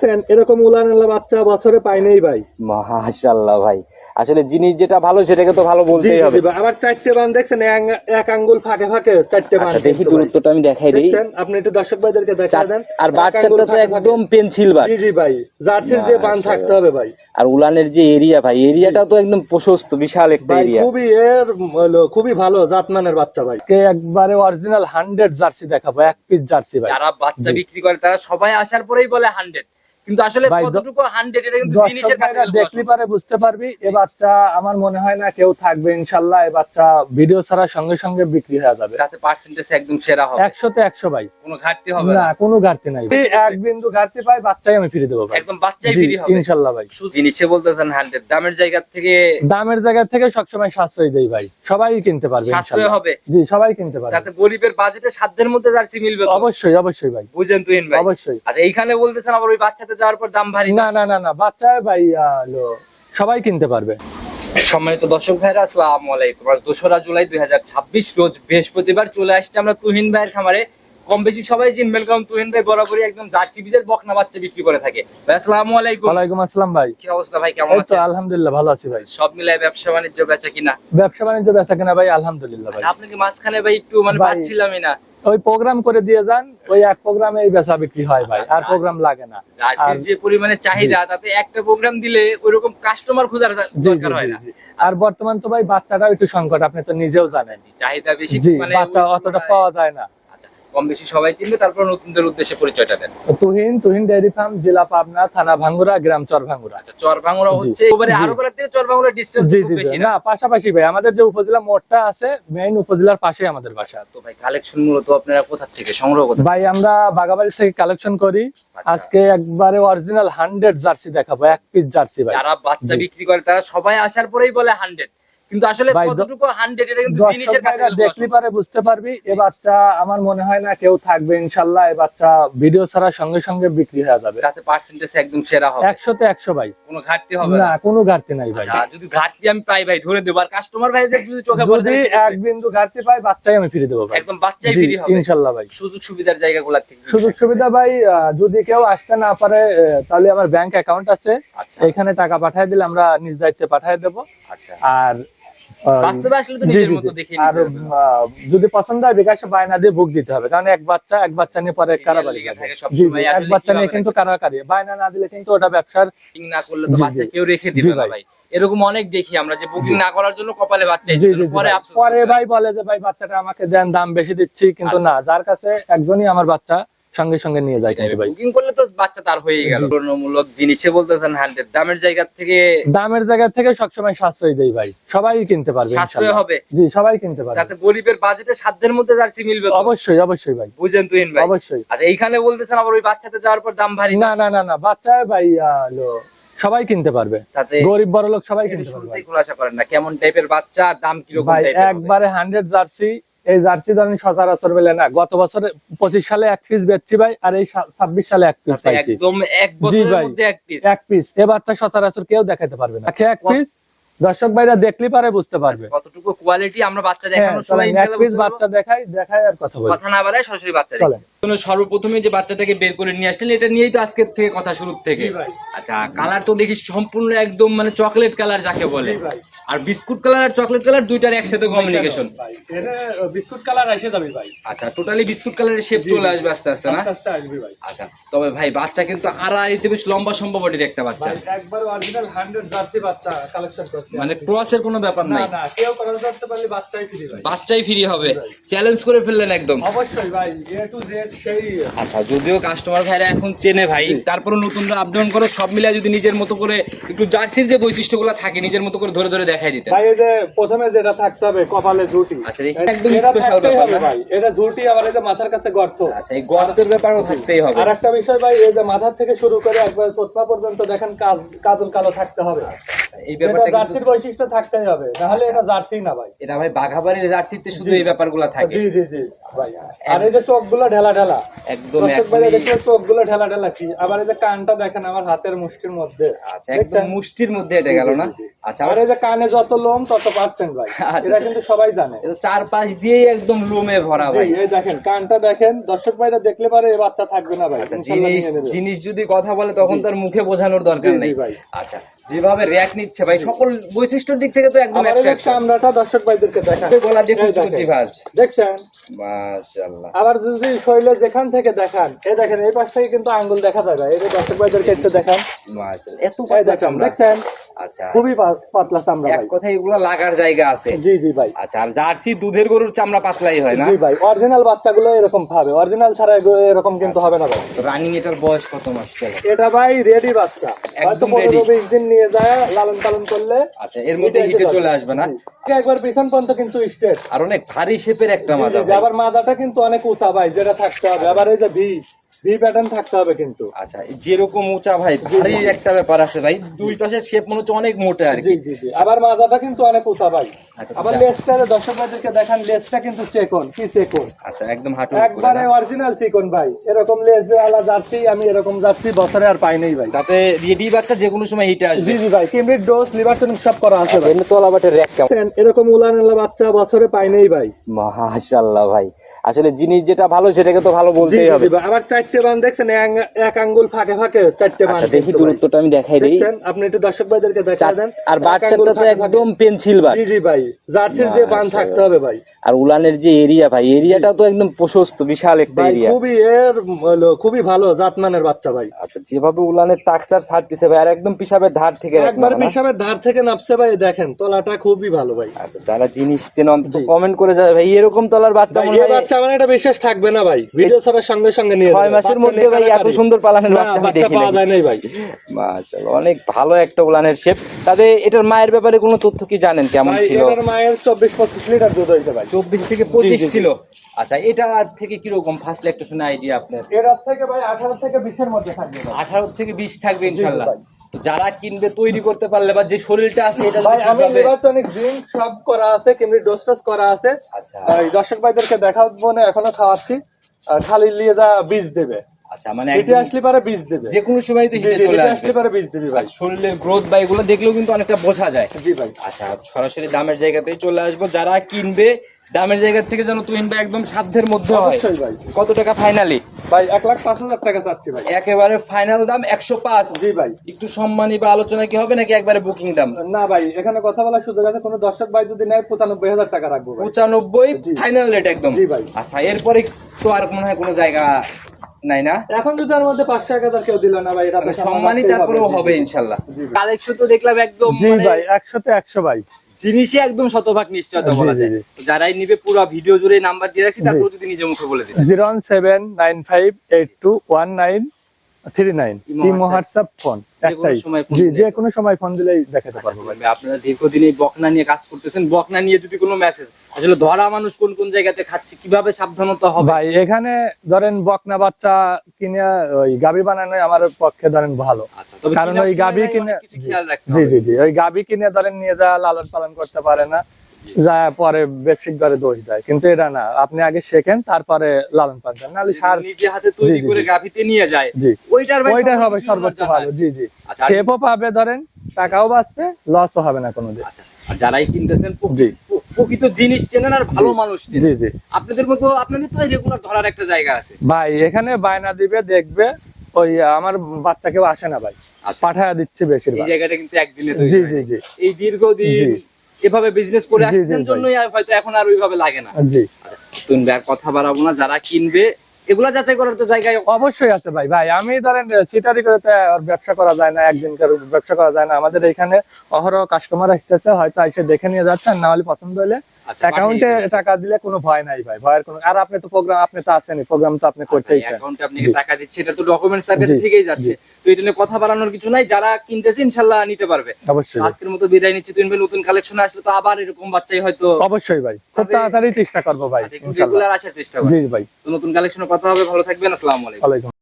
এরকম উলান বাচ্চা বছরে পাই নাই ভাই। মাশাআল্লাহ ভাই, আসলে জিনিস যেটা ভালো সেটাকে তো ভালো বলতেই হবে। আবার চারটে বান দেখছেন, এক আঙ্গুল ফাঁকে ফাঁকে চারটে বান। আচ্ছা দেখি দূরত্বটা আমি দেখাই দেই। আপনি একটু দর্শক ভাইদেরকে দেখাই দেন। আর বাচ্চাটা তো একদম পেন্সিল বাট। জি জি ভাই, জার্সির যে বান থাকতে হবে ভাই। আর উলানের যে এরিয়া ভাই, এরিয়াটাও তো একদম প্রশস্ত, বিশাল একটা এরিয়া। খুবই ভালো জাতমানের বাচ্চা ভাই। একবারে অরিজিনাল 100 জার্সি দেখাবো, এক পিস জার্সি ভাই। যারা বাচ্চা বিক্রি করে তারা সবাই আসার পরেই বলে 100, কিন্তু আসলে কতটুকু 100 এটা কিন্তু জিনিসের কাছে দেখলি পারে বুঝতে পারবি। এ বাচ্চা আমার মনে হয় না কেউ থাকবে, ইনশাআল্লাহ এ বাচ্চা ভিডিও ছাড়ার সঙ্গে সঙ্গে বিক্রি হয়ে যাবে। তাতে পার্সেন্টেজ একদম সেরা হবে, 100 তে 100 ভাই, কোনো ঘাটতি হবে না, কোনো ঘাটতি নাই। এক বিন্দু ঘাটতি পাই বাচ্চাই আমি ফিরে দেবো ভাই, একদম বাচ্চাই ফ্রি হবে ইনশাআল্লাহ ভাই। জিনিসে বলতেছেন 100, দামের জায়গা থেকে সবসময় সাশ্রয় দেই ভাই, সবাই কিনতে পারবে সাশ্রয় হবে। জি, সবাই কিনতে পারবে, যাতে গরিবের বাজেটে সাধ্যের মধ্যে জার্সি মিলবে। অবশ্যই অবশ্যই ভাই, বুঝেন তুহিন ভাই? অবশ্যই। আচ্ছা এইখানে বলতেছেন আবার ওই বাচ্চাতে যাওয়ার পর দাম ভারী? না না না না, বাচ্চা ভাই সবাই কিনতে পারবে। সম্মানিত দর্শক ভাইরা, আসসালামু আলাইকুম। আজ 2রা জুলাই 2026 রোজ বৃহস্পতিবার চলে আসছে আমরা তুহিন ভাইয়ের খামারে। কম বেশি সবাই চিনবেন, কারণ তুহিন ভাই বরাবরই একদম জার্সি বীজের বকনা বাচ্চা বিক্রি করে থাকে। ভাই আসসালামু আলাইকুম। ওয়ালাইকুম আসসালাম ভাই, কি অবস্থা ভাই, কেমন আছেন? আলহামদুলিল্লাহ ভালো আছি ভাই। সব মিলাই ব্যবসা বাণিজ্য বেচা কিনা? ব্যবসা বাণিজ্য বেচা কিনা ভাই আলহামদুলিল্লাহ ভাই। আপনাকে মাঝখানে ভাই একটু পাচ্ছিলামই না। ওই প্রোগ্রাম করে দিয়ে যান, ওই এক প্রোগ্রামে এই বেচা বিক্রি হয় ভাই, আর প্রোগ্রাম লাগে না। জার্সির যে পরিমাণে চাহিদা, তাতে একটা প্রোগ্রাম দিলে ওইরকম কাস্টমার খোঁজার দরকার হয় না। আর বর্তমান তো ভাই বাচ্চাটাও একটু সংকট, আপনি তো নিজেও জানেন। চাহিদা বেশি, বাচ্চা অতটা পাওয়া যায় না। কম বেশি সবাই চিনবে, তারপর নতুনদের উদ্দেশ্যে পরিচয়টা দেন। তুহিন ডেইরি ফার্ম, জেলা পাবনা, থানা ভাঙ্গুরা, গ্রাম চরভাঙ্গুরা। আচ্ছা, চরভাঙ্গুরা হচ্ছে এবারে আরোপাড়া থেকে চরভাঙ্গুরা ডিসটেন্স খুব বেশি না? পাশাপাশি ভাই, আমাদের যে উপজেলা মোড়টা আছে, মেইন উপজেলার পাশে আমাদের বাসা। তো ভাই কালেকশন মূলত আপনারা কোথা থেকে সংগ্রহ করেন? ভাই আমরা বাগাবাড়ি থেকে কালেকশন করি। আজকে একবারে অরিজিনাল 100 জার্সি দেখাবো, এক পিস জার্সি ভাই। যারা বাচ্চা বিক্রি করে তারা সবাই আসার পরেই বলে 100, কিন্তু আসলে কতটুকু 100 এটা কিন্তু জিনিসের কাছে দেখলি পারে বুঝতে পারবি। এ বাচ্চা আমার মনে হয় না কেউ থাকবে, ইনশাআল্লাহ এ বাচ্চা ভিডিও ছাড়ার সঙ্গে সঙ্গে বিক্রি হয়ে যাবে। তাতে পার্সেন্টেজ একদম সেরা হবে, 100 তে 100 ভাই, কোনো ঘাটতি হবে না, কোনো ঘাটতি নাই ভাই। যদি ঘাটতি আমি পাই ভাই ধরে দেব, আর কাস্টমার ভাইদের যদি চোখে পড়ে যদি এক বিন্দু ঘাটতি পাই বাচ্চাই আমি ফিরে দেব ভাই, একদম বাচ্চাই ফ্রি হবে ইনশাআল্লাহ ভাই। সুযোগ সুবিধার জায়গাগুলো থেকে সুযোগ সুবিধা ভাই, যদি কেউ আসতে না পারে তাহলে আমার ব্যাংক অ্যাকাউন্ট আছে, এখানে টাকা পাঠিয়ে দিলে আমরা নিজ দায়িত্বে পাঠিয়ে দেব। আচ্ছা, আর বাস্তবে আসলে তো নিজের মতো দেখে নিতে হবে। যদি পছন্দ হয় বিকাশে বায়না দিয়ে বুক দিতে হবে, কারণ এক বাচ্চা নিয়ে পরে কারাবারি থাকে। এক বাচ্চা নিয়ে কিন্তু কারাকারি, বায়না না দিলে কিন্তু ওটা ব্যবসার না করলে তো বাচ্চা কেউ রেখে দিবে না ভাই। এরকম অনেক দেখি আমরা যে বুকিং না করার জন্য কপালে বাচ্চা পরে ভাই বলে যে ভাই বাচ্চাটা আমাকে দেন, দাম বেশি দিচ্ছি, কিন্তু না, যার কাছে একজনই আমার বাচ্চা সঙ্গে সঙ্গে নিয়ে যায় কিন্তু ভাই। বুকিং করলে তো বাচ্চা তার হয়ে গেল। তুলনামূলক জিনিসে বলতেছেন 100, দামের জায়গা থেকে সবসময় সাশ্রয় দেই ভাই, সবাই কিনতে পারবে, সাশ্রয় হবে। জি, সবাই কিনতে পারবে, যাতে গরিবের বাজেটে সাধ্যের মধ্যে জার্সি মিলবে। অবশ্যই অবশ্যই ভাই, বুঝেন তুহিন ভাই? অবশ্যই। আচ্ছা এইখানে বলতেছেন আবার ওই বাচ্চাতে যাওয়ার পর দাম ভারী? না না না না, বাচ্চা ভাই সবাই কিনতে পারবে, তাতে গরিব বড় লোক সবাই কিনতে পারবে। খোলাসা করেন না কেমন টাইপের বাচ্চা, দাম কিরকম ভাই? একবারে 100 জার্সি। এই জার্সি ধরেন সচরাচর মেলে না। গত বছর 25 সালে এক পিস বেচছি ভাই, আর এই 26 সালে এক পিস পাইছি, একদম এক বছরের মধ্যে এক পিস। এ বাচ্চা সচরাচর কেউ দেখাতে পারবে না, এক পিস। দর্শক ভাইরা দেখলি পারে বুঝতে পারবে কতটুকু কোয়ালিটি। আমরা বাচ্চা দেখানোর সময় ইনশাআল্লাহ পিস বাচ্চা দেখাই আর কথা না বাড়ায় সরাসরি বাচ্চা দেখি। সর্বপ্রথমে যে বাচ্চাটাকে বের করে নিয়ে আসলেন, এটা নিয়েই তো আজকের থেকে কথা শুরু থেকে। আচ্ছা, কালার তো দেখি সম্পূর্ণ একদম চকলেট কালার যাকে বলে, আর বিস্কুট কালার আর চকলেট কালার দুইটার একসাথে কমিউনিকেশন। এটা বিস্কুট কালার এসে যাবে ভাই। আচ্ছা, টোটালি বিস্কুট কালারের শেপ চলে আসবে আস্তে আস্তে না? আস্তে আসবে ভাই। আচ্ছা, তবে ভাই বাচ্চা কিন্তু আড়াইতে বেশ লম্বা সম্ভবটির একটা বাচ্চা, একবার অরিজিনাল 100 জার্সি বাচ্চা কালেকশন করছে, ক্রসের কোনো ব্যাপার নাই। না, কেউ করার করতে পারলে বাচ্চাই ফ্রি ভাই, বাচ্চাই ফ্রি হবে। চ্যালেঞ্জ করে ফেললেন একদম। অবশ্যই ভাই, এ টু জেড সেই। আচ্ছা, যদিও কাস্টমার ভাইরা এখন চেনে ভাই, তারপরে নতুনরা আপ ডাউন করে সব মিলিয়ে যদি নিজের মতো করে একটু জার্সির যে বৈশিষ্ট্যগুলো থাকে নিজের মতো করে ধরে ধরে দেখাই দিতে ভাই। এই যে প্রথমে যেটা থাকতে হবে কপালে ঝুঁটি। আচ্ছা, একদম স্পেশাল ব্যাপার ভাই, এটা ঝুঁটি, আবার এই যে মাথার কাছে গর্ত। আচ্ছা, এই গর্তের ব্যাপারও থাকতেই হবে। আর একটা বিষয় ভাই, এই যে মাথা থেকে শুরু করে একবার চোটপা পর্যন্ত দেখেন কাজল কালো থাকতে হবে। এই ব্যাপারটা জার্সির বৈশিষ্ট্য থাকতেই হবে, নাহলে এটা জার্সি না ভাই। এটা ভাই বাঘাবাড়ির জার্সিতে শুধু এই ব্যাপারগুলো থাকে। জি জি জি ভাই। আর এই যে চোখগুলো ঢেলা ঢেলা, একদম দর্শক ভাই দেখেন চোখগুলো ঢেলা ঢেলা কি, আবার এই যে কানটা দেখেন আমার হাতের মুষ্টির মধ্যে। আচ্ছা, একদম মুষ্টির মধ্যে এটা গেল না? আচ্ছা, আর এই যে কানে যত লোম তত পার্সেন্ট ভাই, এটা কিন্তু সবাই জানে। এটা চারপাশ দিয়েই একদম লোমে ভরা ভাই। এই দেখেন কানটা দেখেন, দর্শক ভাইরা দেখলে পারে এই বাচ্চা থাকবে না ভাই। জিনিস যদি কথা বলে তখন তার মুখে বোঝানোর দরকার নেই ভাই। আচ্ছা, যেভাবে রিঅ্যাক্ট নিচ্ছে ভাই সকল বৈশিষ্ট্যের দিক থেকে তো একদম চামড়াটা দর্শক ভাইদেরকে দেখান, গলা দিয়ে কুচকুচি ভাঁজ দেখছেন মাশাআল্লাহ। আবার যদি শরীরে যেখান থেকে দেখান, এই দেখেন এই পাশ থেকে কিন্তু আঙ্গুল দেখা যায় ভাই, এই যে দর্শক ভাইদেরকে একটু দেখান মাশাআল্লাহ, এত পাতলা চামড়া দেখছেন। আচ্ছা, খুবই পাতলা চামড়া এক ভাই, কথায় এগুলো লাগার জায়গা আছে। জি জি ভাই। আচ্ছা, আর জার্সি দুধের গরুর চামড়া পাতলাই হয় না? জি ভাই, অরিজিনাল বাচ্চাগুলো এরকম পাবে, অরিজিনাল ছাড়া এরকম কিন্তু হবে না ভাই। রানিং এটার বয়স কত মাস চলে? এটা ভাই রেডি বাচ্চা, হয়তো একদম ready। 15-20 দিন নিয়ে যায় লালন পালন করলে। আচ্ছা, এর মধ্যে হিটে চলে আসবে না? একবার পিছন পর্যন্ত কিন্তু স্ট্রেট, আর অনেক ভারী শেপের একটা মাজা। আবার মাথাটা কিন্তু অনেক উঁচা ভাই, যেটা থাকতে হবে। আবার এই যে ভি প্যাটার্ন থাকতে হবে কিন্তু। আচ্ছা, যেরকম উঁচা ভাই, ভারী একটা ব্যাপার আছে ভাই, দুই পাশের শেপ মনে হচ্ছে অনেক মোটা আর কি। জি জি জি, আবার মাথাটা কিন্তু অনেক উঁচা ভাই। আচ্ছা, আবার লেজটা দর্শক ভাইদেরকে দেখান, লেজটা কিন্তু চেকন, কি চেকন, আচ্ছা একদম হাঁটু একবারে অরিজিনাল চিকন ভাই। এরকম লেজ আলা জার্সি আমি এরকম জার্সি বছরে আর পাই নাই ভাই। তাতে রেডি বাচ্চা যে কোনো সময় হিটে আসবে। জি জি ভাই, কিমরির ডোজ লিভার টনিক সব করা আছে ভাই। তোলা বাটের র্যাক কেমন? এরকম উলানালা বাচ্চা বছরে পাই নাই ভাই। মাশাআল্লাহ ভাই, আসলে জিনিস যেটা ভালো সেটাকে তো ভালো বলতেই হবে। আবার চারটে বান দেখছেন, এক আঙ্গুল ফাঁকে ফাঁকে চারটে বান। দেখি দূরত্বটা আমি দেখাই দেই, আপনি একটু দর্শক ভাইদেরকে দেখাই দেন। আর বাচ্চাটা তো একদম পেন্সিল বাট। জি জি ভাই, জার্সির যে বান থাকতে হবে ভাই। আর উলানের যে এরিয়া ভাই, এরিয়াটাও তো একদম প্রশস্ত, বিশাল একটা এরিয়া। খুবই ভালো জাতমানের বাচ্চা ভাই। আচ্ছা, যেভাবে উলানের টাকচার ছাড়তেছে ভাই, আর একদম পিসাবের ধার থেকে একবার পিসাবের ধার থেকে নাপছে ভাই, দেখেন তলাটা খুবই ভালো ভাই। আচ্ছা, যারা জিনিস চেনেন কমেন্ট করে যাবে ভাই, এরকম তলার বাচ্চা মনে হয় বাচ্চা মানে এটা বিশ্বাস থাকবে না ভাই, ভিডিও ছাড়ার সঙ্গে সঙ্গে নিয়ে 6 মাসের মধ্যে ভাই এত সুন্দর পালানের বাচ্চা আমি দেখি পাওয়া যায় নাই ভাই। মাশাআল্লাহ, অনেক ভালো একটা উলানের শেপ। তাতে এটার মায়ের ব্যাপারে কোনো তথ্য কি জানেন, কেমন ছিল? এটার মায়ের 24-25 লিটার দুধ হইছে ভাই। 24 থেকে 25 ছিল। আচ্ছা, এটা থেকে কি রকম ফার্স্ট একটা শুনে আইডিয়া আপনার? এটার থেকে ভাই 18 থেকে 20 এর মধ্যে থাকবে ভাই। 18 থেকে 20 থাকবে ইনশাআল্লাহ। তো যারা কিনবে তৈরি করতে পারলে বা যে শরীরটা আছে এটা ভাই, আমি লিভার টনিক ড্রিঙ্ক সব করা আছে, কিমরি ডোজ টোজ করা আছে। আচ্ছা, এই দর্শক ভাইদেরকে দেখাবো না, এখনো খাওয়াচ্ছি। খালি নিয়ে যা বীজ দেবে। আচ্ছা, মানে হিটে আসলে পারে বীজ দেবে, যে কোনো সময় তো হিটে চলে আসবে। আসলে পারে বীজ দেবে ভাই। শরীরের গ্রোথ বা এগুলো দেখলেও কিন্তু অনেকটা বোঝা যায়। জি ভাই। আচ্ছা, সরাসরি দামের জায়গাতেই চলে আসবো। যারা কিনবে দামের জায়গা থেকে যেন তুহিন ভাই একদম সাধ্যের মধ্যে হয়। অবশ্যই ভাই। কত টাকা ফাইনালি? ভাই 1,05,000 টাকা চাচ্ছি ভাই। একেবারে ফাইনাল দাম 105। জি ভাই। একটু সম্মানী বা আলোচনা কি হবে নাকি একবারে বুকিং দাম? না ভাই, এখানে কথা বলার সুযোগ আছে, কোনো দর্শক ভাই যদি নেয় 95,000 টাকা রাখবো ভাই। 95 ফাইনাল রেট একদম। জি ভাই। আচ্ছা, এরপরে তো আর মনে হয় কোনো জায়গা নাই না? এখন যদি এর মধ্যে 500-1000 কেউ দিল না ভাই, এটা তো সম্মানী তারপরেও হবে ইনশাআল্লাহ। কালেকশন তো দেখলাম একদম জি ভাই, 100 তে 100 ভাই। জিনিসই একদম শতভাগ নিশ্চয়তা বলা যায়। যারাই নিবে পুরো ভিডিও জুড়ে নাম্বার দিয়ে রাখছি, তারপর যদি নিজে মুখে বলে দিন। 01795821939 ইমো হোয়াটসঅ্যাপ ফোন একটাই। জি, যে কোনো সময় ফোন দিলেই দেখাতে পারবো ভাই। আপনারা দীর্ঘদিন এই বকনা নিয়ে কাজ করতেছেন, বকনা নিয়ে যদি কোনো মেসেজ, আসলে ধরা মানুষ কোন কোন জায়গাতে খাচ্ছে, কিভাবে সাবধানতা হবে ভাই? এখানে ধরেন বকনা বাচ্চা কিনে ওই গাবি বানানো আমার পক্ষে ধরেন ভালো, কারণ ওই গাবি কিনে, জি জি জি, ওই গাবি কিনে ধরেন নিয়ে যা লালন পালন করতে পারে না, যা পরে ব্যবসায়িক দরে দোষ দেয়। কিন্তু এটা না, আপনি আগে শেখেন তারপরে লালন পালন করেন, নাহলে সার নিজে হাতে তৈরি করে গাভিতে নিয়ে যায়, ওইটার হবে সর্বোচ্চ ভালো। জি জি, সেফও পাবে, ধরেন টাকাও বাঁচবে, লসও হবে না কোনোদিন। আর যারাই কিনতেছেন প্রকৃত জিনিস চেনেন আর ভালো মানুষ চেনেন। জি জি, আপনাদের মতো আপনাদের তো রেগুলার ধরার একটা জায়গা আছে ভাই। এখানে বায়না দিবে, দেখবে, ওই আমার বাচ্চা কেউ আসে না ভাই, পাঠায় দিচ্ছে বেশিরভাগ। এই জায়গাটা কিন্তু একদিনে জি জি জি, এই দীর্ঘদিন এভাবে বিজনেস করে আসছেন জন্যই হয়তো এখন আর ওইভাবে লাগে না। জি, তুমি কথা বাড়াবো না, যারা কিনবে এগুলা যাচাই করার তো জায়গায় অবশ্যই আছে ভাই। ভাই আমি ধরেন সিটারি করে ব্যবসা করা যায় না, একদিনকার ব্যবসা করা যায় না। আমাদের এখানে অহরহ কাস্টমার আসতেছে, হয়তো এসে দেখে নিয়ে যাচ্ছেন, না হলে পছন্দ হলে অ্যাকাউন্টে টাকা দিলে কোনো ভয় নাই ভাই, ভয়ের কোনো। আর আপনি তো প্রোগ্রাম, আপনি তো আছেনই, প্রোগ্রাম তো আপনি করতেই চান, অ্যাকাউন্টে আপনি টাকা দিচ্ছেন, এটা তো ডকুমেন্টস তার কাছে থেকেই যাচ্ছে। তো এটা নিয়ে কথা বাড়ানোর কিছু নাই, যারা কিনতেছে ইনশাআল্লাহ নিতে পারবে। অবশ্যই। আজকের মতো বিদায় নিচ্ছি। তুই নতুন কালেকশন আসলে তো আবার এরকম বাচ্চাই হয়তো। অবশ্যই ভাই, খুব তাড়াতাড়ি চেষ্টা করবো ভাই, ইনশাআল্লাহ। রেগুলার আসার চেষ্টা করব। জি ভাই, নতুন কালেকশনে কথা হবে। ভালো থাকবেন। আসসালামু আলাইকুম।